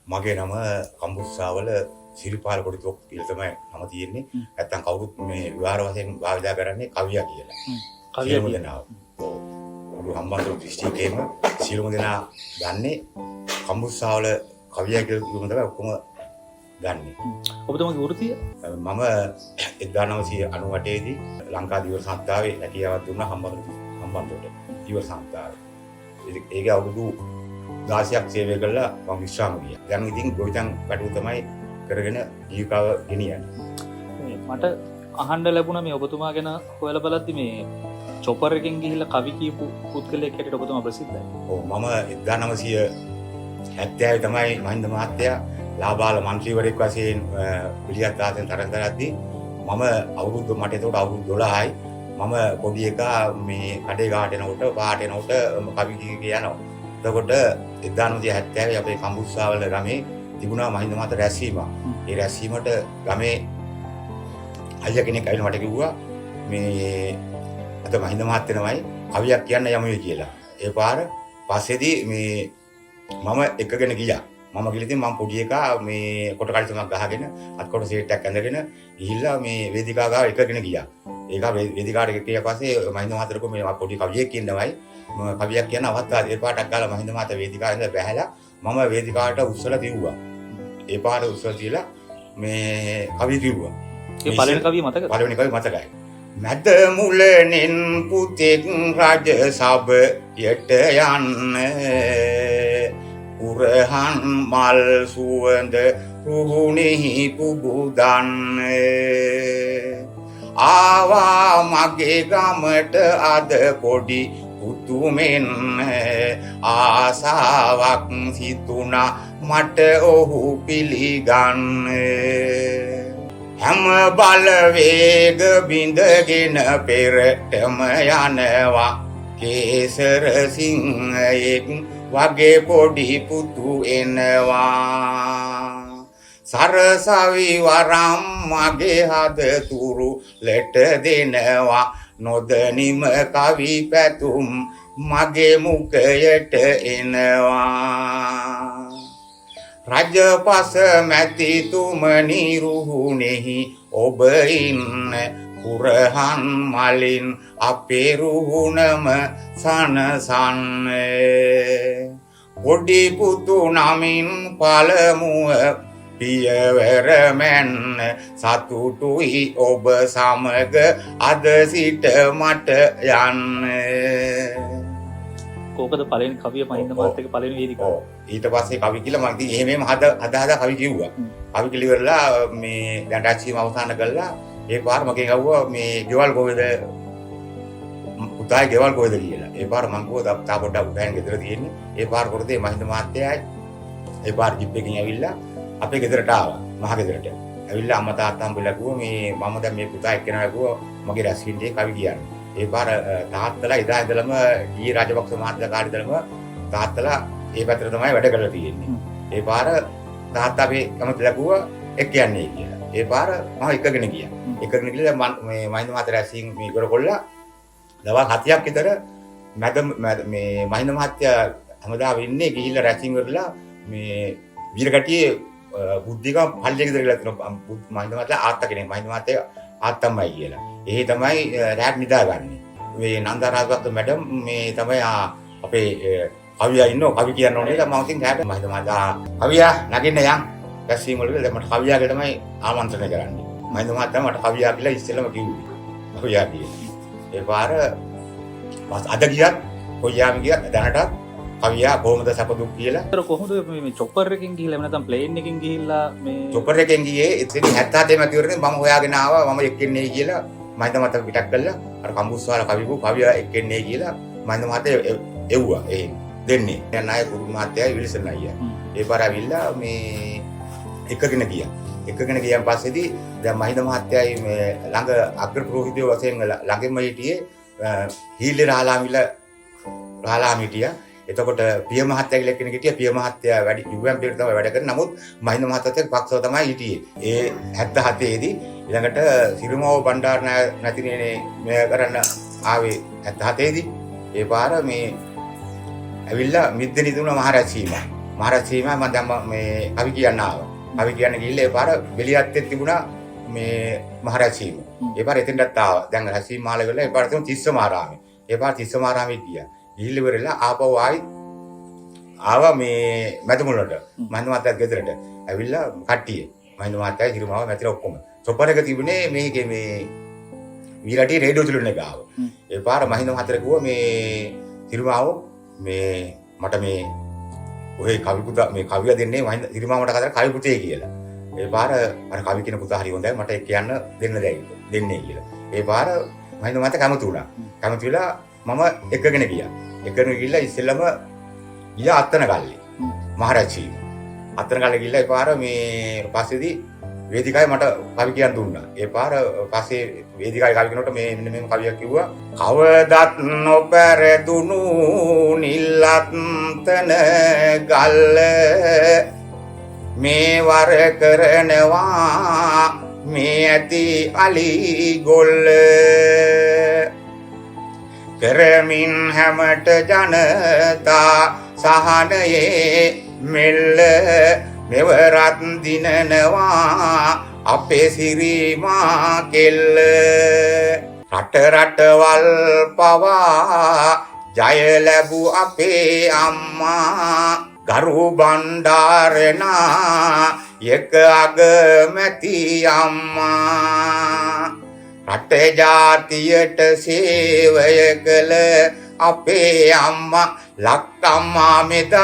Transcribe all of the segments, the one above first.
මගේ නම කම්බුස්සාවල සිරිපාල කොටිතොක් කියලා තමයි නම තියෙන්නේ. නැත්තම් කවුරුත් මේ විවහාර වශයෙන් භාවිතා කරන්නේ කවියා කියලා. කවියා දෙනා. ඔව්. හම්බන්තොට දිස්ත්‍රික්කයේම සියලුම දෙනා දන්නේ කම්බුස්සාවල කවියා කියලා තමයි ඔක්කොම දන්නේ. ඔබතුමාගේ වෘත්තිය? මම 1998 දී ලංකා දිවර සංස්ථාවේ රැකියාවක් දුන්නා හම්බන්තොට දිවර සංස්ථාවේ. ඒකේ අවුරුදු 16ක් සේවය කළා මම විශ්‍රාම ගියා. දැන් ඉතින් ගොවිතැන් කටයුතු තමයි කරගෙන ජීවිකාව ගෙනියන්නේ. මට අහන්න ලැබුණා මේ ඔබතුමා ගැන හොයලා බලද්දි මේ චොපර් එකෙන් ගිහිල්ලා කවි කියපු පුද්ගලයෙක් හැටියට ඔබතුමා ප්‍රසිද්ධයි. ඔව් මම 1970 තමයි මහින්ද මහත්තයා ලාබාල මන්ත්‍රීවරයෙක් වශයෙන් පිළිගත් ආසෙන් තරඟ කරද්දී මම මට එතකොට අවුරුදු 12යි. මම පොඩි එකා මේ කඩේ ගාට එනකොට පාට එනකොට කවි කියනවා. එතකොට 1970 අපේ කම්බුස්සාවල ගමේ තිබුණා මහින්ද මහත්තයා රැස්වීමක්. ඒ රැස්වීමට ගමේ අයියා කෙනෙක් ඇවිල්ලා මට කිව්වා මේ අද මහින්ද මහත්තයා කවියක් කියන්න යමුයි කියලා. ඒ පාර පස්සේදී මේ මම එකගෙන ගියා. මම ගිහලා ඉතින් මම පොඩි එකා මේ කොට කලිසමක් ගහගෙන අත්කොට සීට් එකක් ඇඳගෙන ගිහිල්ලා මේ වේදිකාව ගාව එකගෙන ගියා. ඒක වේදිකාවට ගියා පස්සේ මහින්ද මහත්තයා කිව්වා මේ පොඩි කවියෙක් කියනවායි මම කවියක් කියන අවස්ථාවේ ඒ පාටක් ගාලා මහින්ද මහත්තයා වේදිකාවේ ඉඳලා බැහැලා මම වේදිකාවට උස්සලා තියුවා. ඒ පාට උස්සලා තියලා මේ කවිය කිව්වා. ඒ පළවෙනි කවිය මතකද? පළවෙනි කවිය මතකයි. මැද මුලෙන් පුතෙක් රජ සභයට යන්නේ උරහන් මල් සුවඳ රුහුණෙහි පුබුදන්නේ ආවා මගේ ගමට අද පොඩි පුතුමෙන් ආසාවක් සිතුණා මට ඔහු පිළිගන්නේ හැම බලවේග බිඳගෙන පෙරටම යනවා කේසර සිංහයෙක් වගේ පොඩි පුතු එනවා සරසවි වරම් මගේ හද තුරු ලෙට දෙනවා නොදනිම කවි පැතුම් මගේ මුඛයට එනවා රජපස මැතිතුමනි රුහුණෙහි ඔබ ඉන්න කුරහන් මලින් අපේ රුහුණම සනසන්නේ පොඩි පුතු නමින් පළමුව පියවර මැන්න සතුටුයි ඔබ සමග අද සිට මට යන්නේ කෝකද පළවෙනි කවිය මහින්ද මහත්තයාගේ පළවෙනි වේදිකාව. ඊට පස්සේ කවි කියලා මම ඉතින් එහෙමම හදා කවි කිව්වා. කවි කිලිවරලා මේ දැන් රැස්වීම අවසන් කළා. ඒ පාර මගෙන් අහුවා මේ ගෙවල් කොහෙද? පුතාගේ ගෙවල් කොහෙද කියලා. ඒ පාර මං කිව්වා තා පොඩ්ඩක් උගෑන් ගෙදර තියෙන්නේ. ඒ පාර කොටේ මහින්ද මහත්තයායි ඒ පාර ජිප් එකකින් ඇවිල්ලා අපේ ගෙදරට ආවා. මහ ගෙදරට. ඇවිල්ලා අම්මා තාත්තා හම්බෙලා කිව්වා මේ මම දැන් මේ පුතා එක්කෙනා කිව්වා මගේ රැස්වීමේ කවි කියන්නේ. ඒ පාර තාත්තලා ඉදා ඉඳලම ඊ රාජපක්ෂ මහත්තයා කාලේ ඉඳලම තාත්තලා ඒ පැත්තට තමයි වැඩ කරලා තියෙන්නේ. ඒ පාර තාත්තා අපි කැමතිලා කිව්වා එක් යන්නේ කියලා. ඒ පාර මම එකගෙන ගියා. එකගෙන ගිහලා මේ මහින්ද මහත්තයා රැස්වීම මේ ඉවර කොල්ලා දවස් 7ක් විතර මැද මේ මහින්ද මහත්තයා හැමදාම ඉන්නේ ගිහිල්ලා රැස්වීම කරලා මේ වීරගටියේ බුද්ධික පල්ලිය ගෙදර ගිහලා තියෙනවා මහින්ද මහත්තයා ආත්තා කෙනෙක් මහින්ද මහත්තයා ආත්තම්මයි කියලා. ඒ තමයි රැත් නිදාගන්නේ. මේ නන්දා රාජපක්ෂ මැඩම් මේ තමයි අපේ කවියා ඉන්නෝ කවි කියන්න ඕනේ කියලා මම ඉතින් රැත් මහින්ද මහත්තයා කවියා නගින්න යන් රැස්වීම වල දැන් මට කවියාගේ තමයි ආමන්ත්‍රණය කරන්නේ. මහින්ද මහත්තයා මට කවියා කියලා ඉස්සෙල්ලම කිව්වේ. කවියා කියලා. ඒ පාර අද ගියත් කොයියාම ගියත් දැනටත් කවියා කොහොමද සැප දුක් කියලා. ඒතර කොහොමද මේ චොපර් එකෙන් ගිහිල්ලා නැත්නම් ප්ලේන් එකෙන් ගිහිල්ලා මේ චොපර් එකෙන් ගියේ ඉතින් 77 මැතිවරණේ මම හොයාගෙන ආවා මම එක්කෙන්නේ කියලා මහින්ද මහත්තයා පිටක් කළා. අර කම්බුස්සාල කවියා එක්කෙන්නේ කියලා මහින්ද මහත්තයා එව්වා. ඒ දෙන්නේ. දැන් ආයේ කුරු මහත්තයා විල්සන් අයියා. ඒ පාර ඇවිල්ලා මේ එකගෙන ගියා. එකගෙන ගියන් පස්සේදී දැන් මහින්ද මහත්තයායි මේ ළඟ අග්‍ර ප්‍රෝහිතයෝ වශයෙන් ළඟෙන්ම හිටියේ හීලේ රාලාම හිටියා. එතකොට පිය මහත්තයා කියලා කෙනෙක් හිටියා. පිය මහත්තයා වැඩි UMP එකට තමයි වැඩ කරන්නේ. නමුත් මහින්ද මහත්තයාත් පක්ෂව තමයි හිටියේ. ඒ 77 දී ඊළඟට සිරිමෝව බණ්ඩාර නැතිනේ මේ කරන්න ආවේ 77 දී. ඒ පාර මේ ඇවිල්ලා මිද්දේ නිදුන මහ රැස්වීම. මහරජසීම මම දැන් මේ කවි කියන්න ආවා. කවි කියන්න ගිහිල්ලා ඒ පාර බෙලියත්තේ තිබුණා මේ මහරජසීම. ඒ පාර එතෙන්ටත් ආවා. දැන් රසීම මාල වෙලා ඒ පාර තුන් තිස්සමාරාමේ. ඒ පාර තිස්සමාරාමේ ගියා. ගිහිල්ලා ඉවරලා ආපහු ආවා මේ මැදමුලට. මහින්ද මහත්තයාගේ ගෙදරට. ඇවිල්ලා කට්ටිය. මහින්ද මහත්තයා හිරුමාව මැතිලා ඔක්කොම. චොපර් එක තිබුණේ මේකේ මේ විරටි රේඩියෝ තුලනේ ගාව. ඒ පාර මහින්ද මහත්තයා කිව්වා මේ හිරුමාව මේ මට මේ ඔය කවි පුතා මේ කවිය දෙන්නේ මහින්ද හිරුමාවට කතා කවි පුතේ කියලා. ඒ පාර අර කවි කියන පුතා හරි හොඳයි මට ඒක කියන්න දෙන්නේ කියලා. ඒ පාර මහින්ද මහත්තයා කැමති වුණා. කැමති වෙලා මම එකගෙන ගියා. එකගෙන ගිහිල්ලා ඉස්සෙල්ලම ගියා අත්තනගල්ලේ. මහරජී. අත්තනගල්ලේ ගිහිල්ලා ඒ පාර මේ පස්සේදී වේදිකාවේ මට කවි කියන්න දුන්නා. ඒ පාර පස්සේ වේදිකාවේ කවි කියනකොට මේ මෙන්න මේ කවියක් කිව්වා. කවදත් නොපැරදුණු නිල්ලත්තන ගල්ල මේ වර කරනවා මේ ඇති අලි ගොල්ල කරමින් හැමට ජනතා සහනයේ මෙල්ල මෙවරත් දිනනවා අපේ සිරිමා කෙල්ල රට රටවල් පවා ජය ලැබු අපේ අම්මා ගරු බණ්ඩාරනා එක අගමැති අම්මා රට ජාතියට සේවය කළ අපේ අම්මා ලක්කම්මා මෙතත්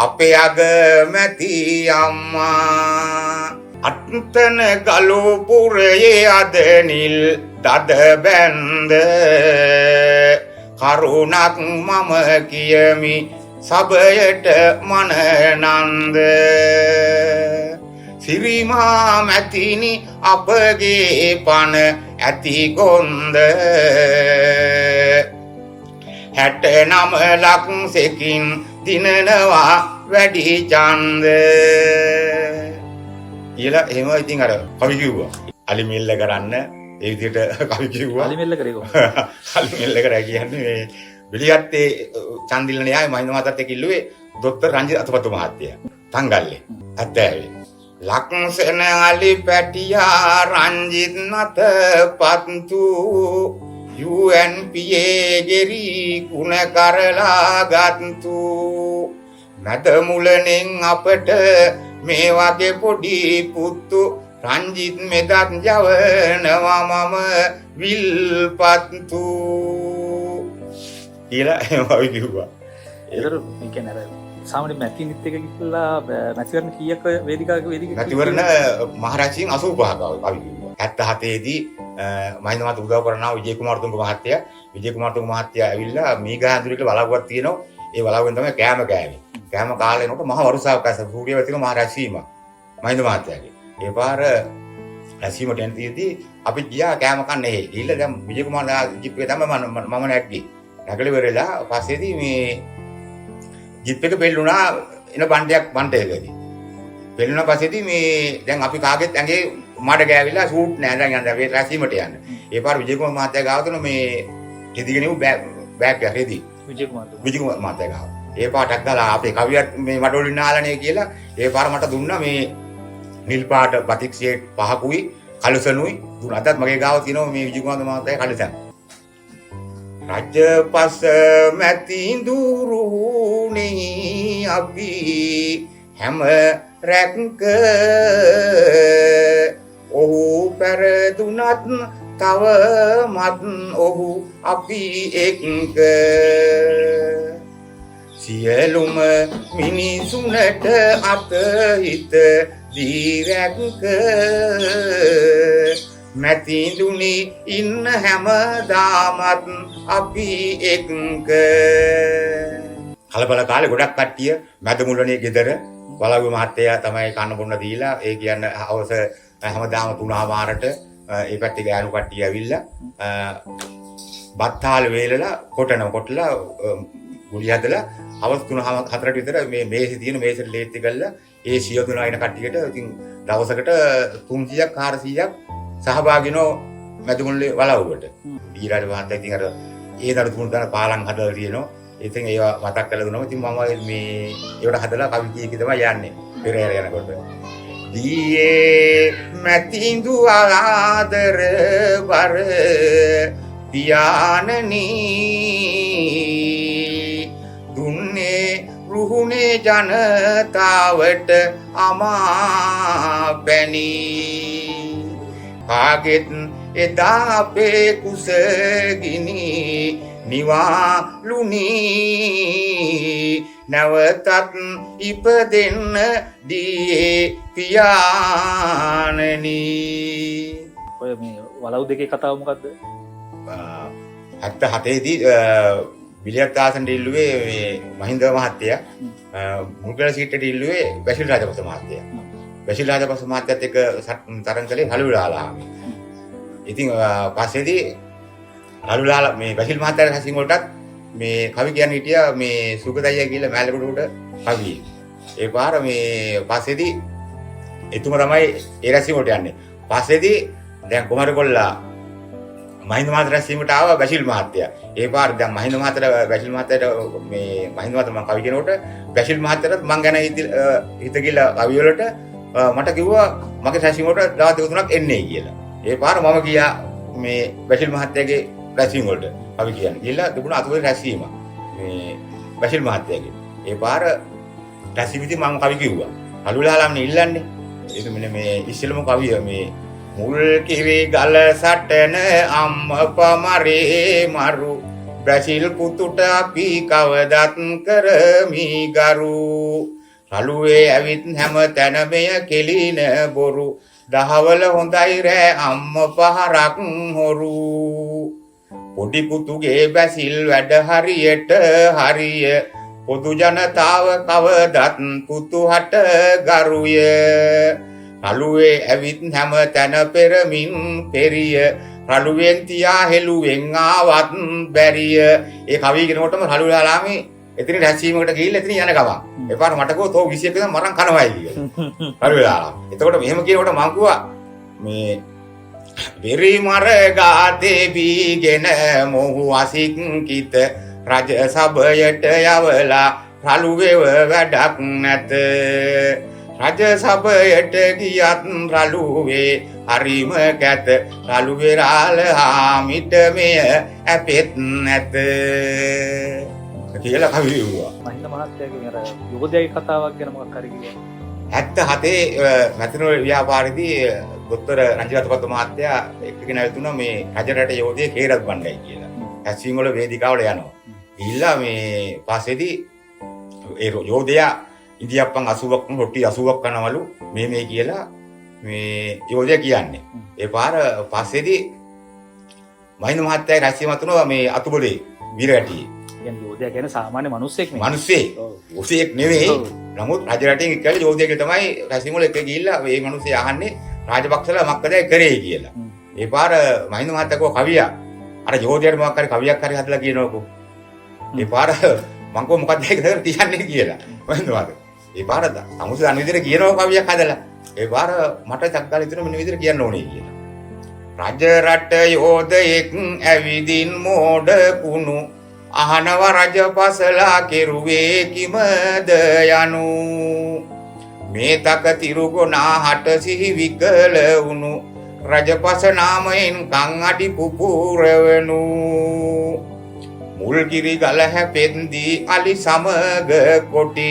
අපේ අගමැති අම්මා අත්තන ගලුපුරයේ අද නිල් දද බැන්ද කරුණක් මම කියමි සබයට මනනන්ද සිරිමා මැතිනි අපගේ පන ඇති කොන්ද 69 ලක්සෙකින් දිනනවා වැඩි ඡන්ද කියලා එහෙම ඉතින් අර කවි කිව්වා. අලි මෙල්ල කරන්න ඒ විදිහට කවි කිව්වා. අලි මෙල්ල කරේ කොහොමද? අලි මෙල්ල කරා කියන්නේ මේ බිලියත්තේ චන්දිල්ලනේ ආයේ මහින්ද මහත්තයත් එක්ක ඉල්ලුවේ දොස්තර රංජිත් අතපතු මහත්තයා. තංගල්ලේ. අත්ෑවේ. ලක්සන අලි පැටියා රංජිත් නතපත්තු UNPA ගෙරි කුණ කරලා ගත්තු මැද මුලෙන් අපට මේ වගේ පොඩි පුත්තු රංජිත් මෙදත් යවනවා මම විල්පත්තු කියලා එහෙම කිව්වා. ඒතර මේ කියන්නේ අර සාමාන්‍ය මැතිනිත් එක කිව්ලා මැතිවරණ කීයක් වේදිකාවක මැතිවරණ මහරජීන් 85ක කවි කිව්වා. 77 දී මහින්ද මහත්තයා උදව් කරනවා විජේ කුමාරතුංග මහත්තයා. විජේ කුමාරතුංග මහත්තයා ඇවිල්ලා මීගහඳුරේ කියලා වලව්වක් තියෙනවා. ඒ වලව්වෙන් තමයි කෑම කෑවේ. කෑම කාලේ නෝට මහ වරුසාවක් ඇස සූර්යවතික මහ රැසීම මහින්ද මහත්තයාගේ. ඒ පාර රැසීමට යන තියදී අපි ගියා කෑම කන්න එහෙ. ගිහිල්ලා දැන් විජේ කුමාර ජිප් එකේ තමයි මම නැග්ගේ. නැගලා ඉවරලා පස්සේදී මේ ජිප් එක පෙල්ලුණා එන බණ්ඩයකදී. පෙල්ලුණා පස්සේදී මේ දැන් අපි කාගෙත් ඇඟේ මඩ ගෑවිලා ෂූට් නෑ දැන් යන්න අපි රැසීමට යන්න. ඒ පාර විජේ කුමාර මහත්තයා ගාව තුන මේ රෙදිගෙන ඉව බෑග් එක රෙදි. විජේ කුමාර මහත්තයා ගාව. ඒ පාටක් දාලා අපේ කවියක් මේ මඩවලින් නාලනේ කියලා ඒ පාර මට දුන්නා මේ නිල් පාට බතික් ෂේඩ් පහකුයි කලුසනුයි දුන්නා. අදත් මගේ ගාව තියෙනවා මේ විජේ කුමාර මහත්තයා කලුසන්. රජපස මැතිඳුරුනේ අපි හැම රැක්ක ඔහු පෙරදුනත් තව මත් ඔහු අපි එක්ක සියලුම මිනිසුන්ට අතහිත දීරැක්ක මැතිඳුනි ඉන්න හැමදාමත් අපි එක්ක කලබල කාලේ ගොඩක් කට්ටිය මැදමුලනේ ගෙදර වලව්ව මහත්තයා තමයි කන්න බොන්න දීලා ඒ කියන්නේ හවස හැමදාම 3:00ට ඒ පැත්තේ ගෑනු කට්ටිය ඇවිල්ලා බත්තාල වේලලා කොටලා ගුලි හදලා හවස් 3:00-4ට විතර මේ මේසෙ තියෙන මේසෙට ලේත්ති කරලා ඒ සිය තුන අයින කට්ටියට ඉතින් දවසකට 300ක් 400ක් සහභාගීනෝ මැදමුල්ලේ වලව්වට. ඊළඟ මහත්තයා ඉතින් අර ඒ දරු තුන් දාන පාලම් හදලා තියෙනවා. ඉතින් ඒවා මතක් කරලා දුන්නාම ඉතින් මම මේ ඒවට හදලා කවි කීකි තමයි යන්නේ පෙරහැර යනකොට. දියේ මැතිඳු ආදර වර පියාණනි දුන්නේ රුහුණේ ජනතාවට අමා පැණි කාගෙත් එදා අපේ කුසගිනි නිවාලුනි නැවතත් ඉපදෙන්න දියේ පියාණනි. ඔය මේ වලව් දෙකේ කතාව මොකද්ද? 77 දී බිලියර් තාසන් ඉල්ලුවේ මේ මහින්ද මහත්තයා මුල්ගල සීටට ඉල්ලුවේ බැසිල් රාජපක්ෂ මහත්තයා. බැසිල් රාජපක්ෂ මහත්තයාත් එක්ක තරඟ කළේ රළුලාලා. ඉතින් පස්සේදී රළුලාලා මේ බැසිල් මහත්තයාගේ රැසින් වලටත් මේ කවි කියන්නේ හිටියා මේ සුගතයියා කියලා මෑලකට උඩ කවි. ඒ පාර මේ පස්සේදී එතුම තමයි ඒ රැසින් වලට යන්නේ. පස්සේදී දැන් කුමාරකොල්ලා මහින්ද මහත්තයා රැසීමට ආවා බැසිල් මහත්තයා. ඒ පාර දැන් මහින්ද මහත්තයා බැසිල් මහත්තයාට මේ මහින්ද මහත්තයා මම කවි කියනකොට බැසිල් මහත්තයාට මං ගැන හිත කියලා කවි වලට මට කිව්වා මගේ රැසීම වලට දවස් දෙක තුනක් එන්නේ කියලා. ඒ පාර මම ගියා මේ බැසිල් මහත්තයාගේ රැසීම වලට කවි කියන්න. ගිහලා තිබුණා අතුවේ රැසීම මේ බැසිල් මහත්තයාගේ. ඒ පාර රැසීමේදී මම කවි කිව්වා. අලුලාලම්නේ ඉල්ලන්නේ. ඒක මෙන්න මේ ඉස්සෙල්ලම කවිය මේ මුල් කිවි ගල සටන අම්මපමරේ මරු බැසිල් පුතුට අපි කවදත් කරමි ගරු රළුවේ ඇවිත් හැම තැන මෙය කෙලින බොරු දහවල හොඳයි රෑ අම්ම පහරක් හොරු පොඩි පුතුගේ බැසිල් වැඩ හරියට හරිය පොදු ජනතාව කවදත් පුතුහට ගරුය රළුවේ ඇවිත් හැම තැන පෙරමින් පෙරිය රළුවෙන් තියා හෙළුවෙන් ආවත් බැරිය. ඒ කවි කියනකොටම රළුලාලාමේ එතන රැසීමකට ගිහිල්ලා එතන යන ගමන් එපාර මට කෝ තෝ 21 දා මරන් කනවයි කියලා රළුලාලා. එතකොට මෙහෙම කියනකොට මං කිව්වා මේ වෙරි මර ගාතේ බීගෙන මොහු අසික් කිත රජ සභයට යවලා රළුවේව වැඩක් නැත රජ සභයට ගියත් රළුවේ හරිම කැත රළුවේ රාල හාමිට මෙය ඇපෙත් නැත කියලා කවි වුණා. මහින්ද මහත්තයාගේ අර යෝධයාගේ කතාවක් ගැන මොකක් හරි කිව්වා. 77 මැතිනොල් ව්‍යාපාරයේදී දොස්තර රංජිතපත මහත්තයා එක්කගෙන ඇවිතුණා මේ රජරට යෝධයේ කේරත් බණ්ඩයි කියලා. ඇස්වීම වල වේදිකාවට යනවා. ගිහිල්ලා මේ පස්සේදී ඒ යෝධයා ඉන්දියාප්පන් 80ක් රොටි 80ක් කනවලු මේ කියලා මේ යෝධයා කියන්නේ. ඒ පාර පස්සේදී මහින්ද මහත්තයා රැස්වීම තුනවා මේ අතුබලේ වීරයටි. කියන්නේ යෝධයා කියන්නේ සාමාන්‍ය මිනිස්සෙක් නෙමෙයි. මිනිස්සෙක්. ඔසේක් නෙවෙයි. නමුත් රජ රටින් එක්කලා යෝධයෙක් තමයි රැස්වීම වල එක ගිහිල්ලා මේ මිනිස්සු අහන්නේ රාජපක්ෂලා මොකද කරේ කියලා. ඒ පාර මහින්ද මහත්තයා කෝ කවියා අර යෝධයාට මොකක් හරි කවියක් හරි හදලා කියනකො. ඒ පාර මං කෝ මොකක්ද ඒක කියන්නේ කියලා. මහින්ද මහත්තයා ඒ පාර අමුතු අන විදිහට කියනවා කවියක් හදලා. ඒ පාර මට චක්කාල හිතෙන මෙන්න විදිහට කියන්න ඕනේ කියලා. රජ රට යෝධයෙක් ඇවිදින් මෝඩ කුණු අහනව රජපසලා කෙරුවේ කිමද යනු මේ තක තිරුගොනා හට සිහි විකල වුණු රජපස නාමයෙන් කන් අඩි පුපුරවනු මුල් කිරි ගල හැපෙන්දී අලි සමග කොටි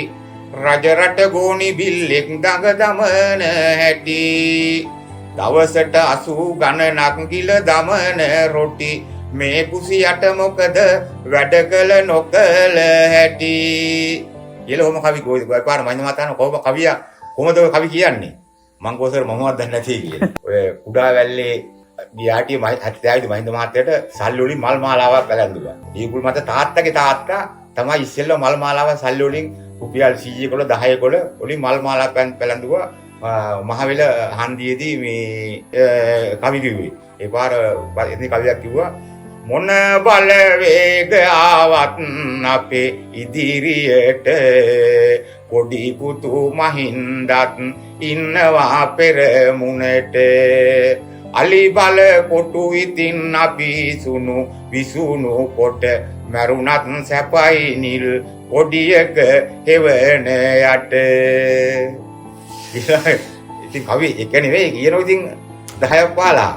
රජරට ගෝනි බිල්ලෙක් දඟ දමන හැටි දවසට 80 ගණනක් ගිල දමන රොටි මේ කුසියට මොකද වැඩ කළ නොකළ හැටි කියලා ඔහොම කවි ගොයි පාර මහින්ද මහතාන කොහොම කවියා කොහොමද ඔය කවි කියන්නේ මං කොහොසර මමවත් දන්නේ නැති කියලා ඔය කුඩා වැල්ලේ ගියාටි මහින්ද මහත්තයාට සල්ලි වලින් මල් මාලාවක් ගලන්දුවා. දීකුල් මත තාත්තගේ තාත්තා තමයි ඉස්සෙල්ලා මල් මාලාවක් සල්ලි වලින් රුපියල් 100 10 වලින් මල් මාලාවක් පැලඳුවා මහවෙල හන්දියේදී මේ කවි කිව්වේ. ඒ පාර එතන කවියක් කිව්වා මොන බලවේග ආවත් අපේ ඉදිරියට පොඩි පුතු මහින්දත් ඉන්නවා පෙරමුණට අලි බල කොටු ඉතින් අපි සුණු විසුණු කොට මරුණත් සැපයි නිල් ඔඩියක හෙවන යට. ඉතින් කවි එක නෙවෙයි කියනවා ඉතින් 10ක් පාලා.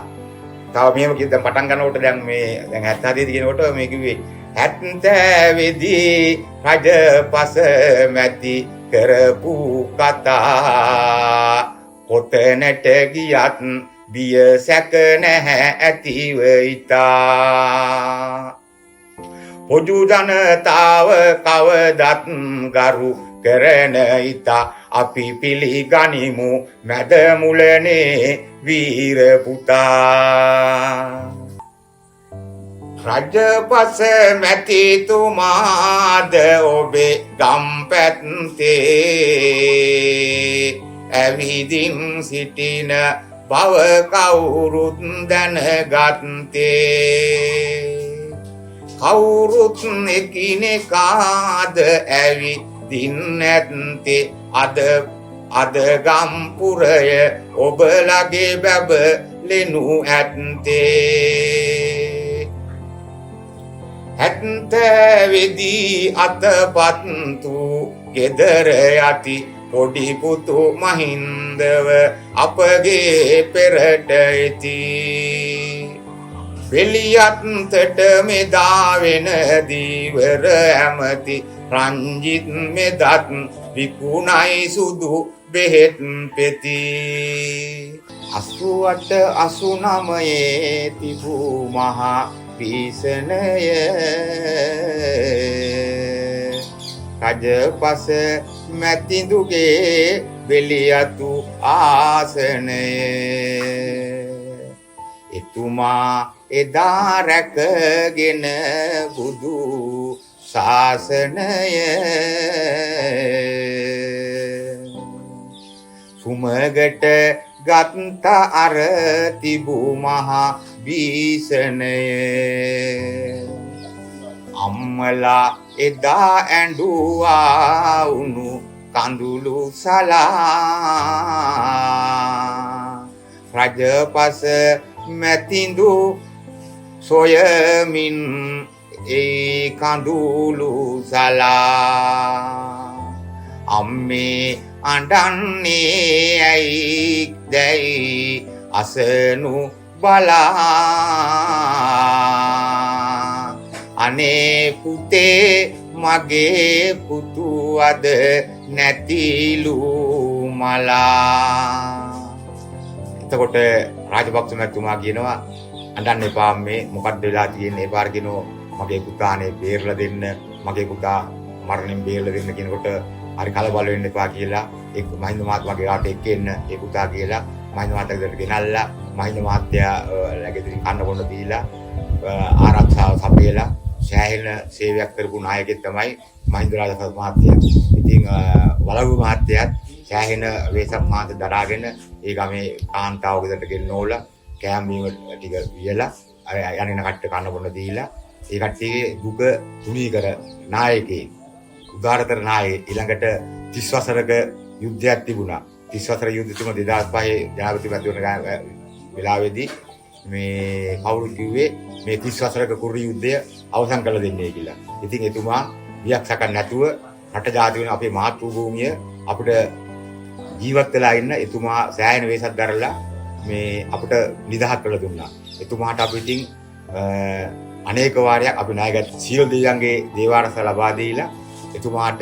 තව මෙහෙම කිව්ද පටන් ගන්නකොට දැන් මේ දැන් 77 කියනකොට මේ කිව්වේ 70 වෙදී රජපස මැති කරපු කතා කොතැනට ගියත් බිය සැක නැහැ ඇතිව ඉතා. පොදු ජනතාව කවදත් ගරු කරන ඉතා අපි පිළිගනිමු මැද මුලනේ වීර පුතා. රජපස මැතිතුමාද ඔබේ ගම් පැත්තේ ඇවිදින් සිටින බව කවුරුත් දැනගත්තේ. කවුරුත් එකිනෙකාද ඇවිදින් නැත්තේ අද ගම්පුරය ඔබලගේ බැබලෙනු ඇත්තේ. 70 වෙදී අතපත්තු ගෙදර යති පොඩි පුතු මහින්දව අපගේ පෙරට එති. වෙලියත්තට මෙදා වෙන දීවර ඇමති රංජිත් මෙදත් විකුණයි සුදු බෙහෙත් පෙති. 88 89 තිබූ මහා පීසනය රජපස මැතිඳුගේ වෙලියතු ආසනය. එතුමා එදා රැකගෙන බුදු ශාසනය. සුමගට ගත්ත අර තිබූ මහා බීසනය. අම්මලා එදා ඇඬුවා උණු කඳුළු සලා. රජපස මැතිඳු සොයමින් ඒ කඳුළු සලා. අම්මේ අඬන්නේ ඇයි දැයි අසනු බලා. අනේ පුතේ මගේ පුතු අද නැතිලු මලා. එතකොට රාජපක්ෂ මැතිතුමා කියනවා අඬන්න එපා මේ මොකක්ද වෙලා තියෙන්නේ එපාර කියනවා මගේ පුතානේ බේරලා දෙන්න මගේ පුතා මරණයෙන් බේරලා දෙන්න කියනකොට හරි කලබල වෙන්න එපා කියලා ඒ මහින්ද මහත්මයාගේ රට එක්ක එන්න ඒ පුතා කියලා මහින්ද මහත්තයාට ගෙනල්ලා මහින්ද මහත්තයා ලැගෙදින් කන්න බොන්න දීලා ආරක්ෂාව සපයලා සෑහෙන සේවයක් කරපු නායකයෙක් තමයි මහින්ද රාජපක්ෂ මහත්තයා. ඉතින් වලගු මහත්තයාත් සෑහෙන වේසක් මාත දරාගෙන ඒ ගමේ කාන්තාව ගෙදරට ගෙන්නෝලා කෑම බීම ටික වියලා යන්නේ කට්ට කන්න බොන්න දීලා ඒ කට්ටියගේ දුක තුනී කර නායකයෙක් උදාරතර නායකයෙක්. ඊළඟට 30 වසරක යුද්ධයක් තිබුණා. 30 වසර යුද්ධ තුන 2005 ජනාධිපති මැතිවරණ වෙලාවේදී මේ කවුරු කිව්වේ මේ 30 වසරක කුරු යුද්ධය අවසන් කළ දෙන්නේ කියලා. ඉතින් එතුමා වියක් සකන් නැතුව රට ජාති වෙන අපේ මාතෘ භූමිය අපිට ජීවත් වෙලා ඉන්න එතුමා සෑහෙන වෙසක් දරලා මේ අපිට නිදහස් කරලා දුන්නා. එතුමාට අපි ඉතින් අනේක වාරයක් අපි නායකත් සියලු දෙවියන්ගේ දේවාරස ලබා දීලා එතුමාට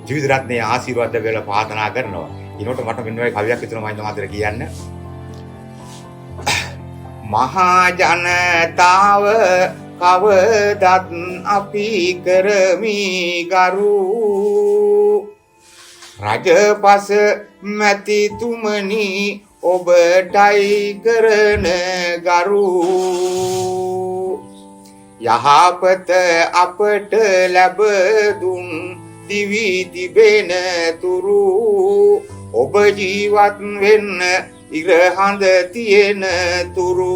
ජීවිත රත්නයේ ආශිර්වාද ලැබෙලා ප්‍රාර්ථනා කරනවා. ඊනොට මට මෙන්න මේ කවියක් හිතුණා මම මාතර කියන්න. මහා ජනතාව කවදත් අපි කරමි ගරු රජපස මැතිතුමනි ඔබටයි කරන ගරු. යහපත අපට ලැබ දුන් දිවි තිබෙන තුරු ඔබ ජීවත් වෙන්න ඉර හඳ තියෙන තුරු